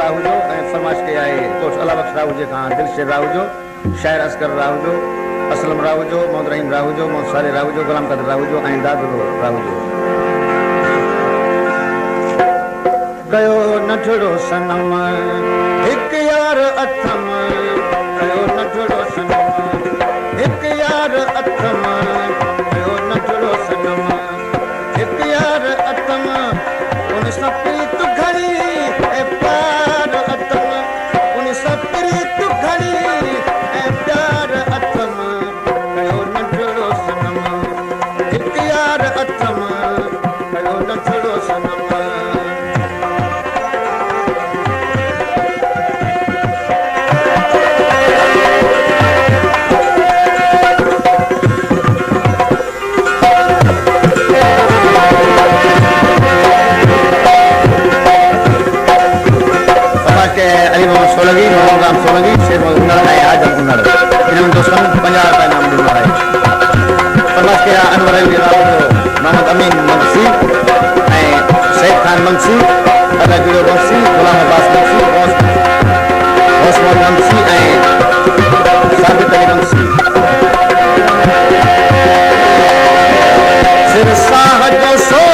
राहू जो फरमाइश कई आहे कोच अला बख्श राहू जे खां दिलशेर राहू जो शायर असगर राहू जो असलम राहू जो मोहम्मद रहीम राहू जो मोहम्मद साले राहू जो गुलाम कदर राहू जो ऐं दादुल राहू जो कयो नठड़ो सनम हिक यार अथम कयो नठड़ो सनम हिक यार अथम कयो नठड़ो सनम हिक यार अथम उन सां प्रीत घड़ी ऐं प्यार अथम उन सां प्रीत घड़ी ऐं प्यार अथम कयो नठड़ो सनम हिक यार अथम कयो नठड़ो सनम सोलगी मोहम्मद राम सोलगी शेर उन्नड़ ऐं आजम उन्नड़ इन्हनि दोस्तनि 50 रुपया इनाम ॾिनो आहे फरमाइश कया अनवर अली राव जो मोहम्मद अमीन मंसी ऐं सैद खान मंसी अला गिरो मंसी गुलाम अब्बास मंसी ओस्मान मंसी ऐं साबित अली मंसी सिर साह जो सो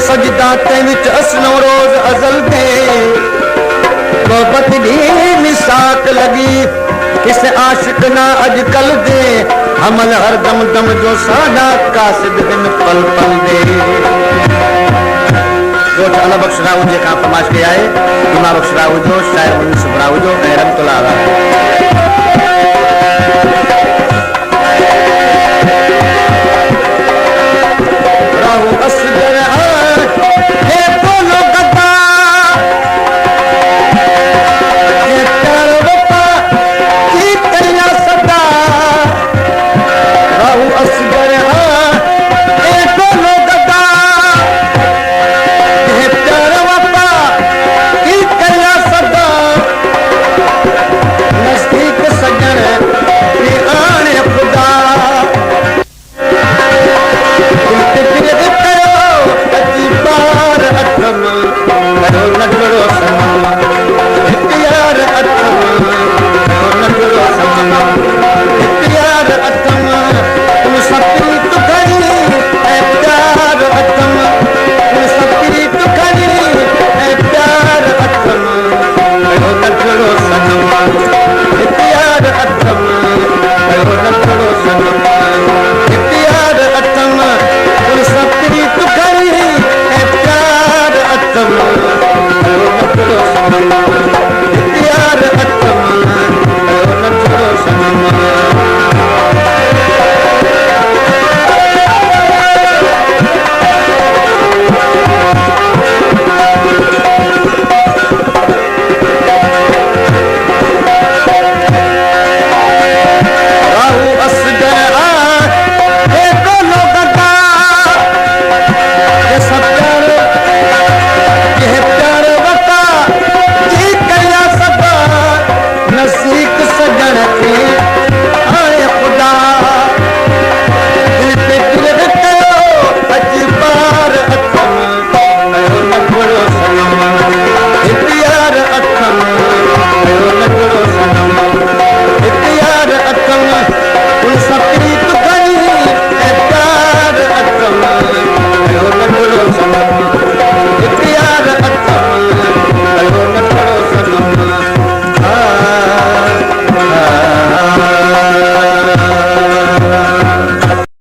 सजदा ते विच असलो रोज अजल दे मोहब्बत दी मिसाक लगी किस आशिक ना अजकल दे हमल हर दम दम जो सादा कासिद बिन पल पल दे कोच अला बख्श राहू जे खां फरमाइश कई आहे इमाम बख्श राहू जो शायर मुनीस राहू जो ऐं रहमतुल्लाह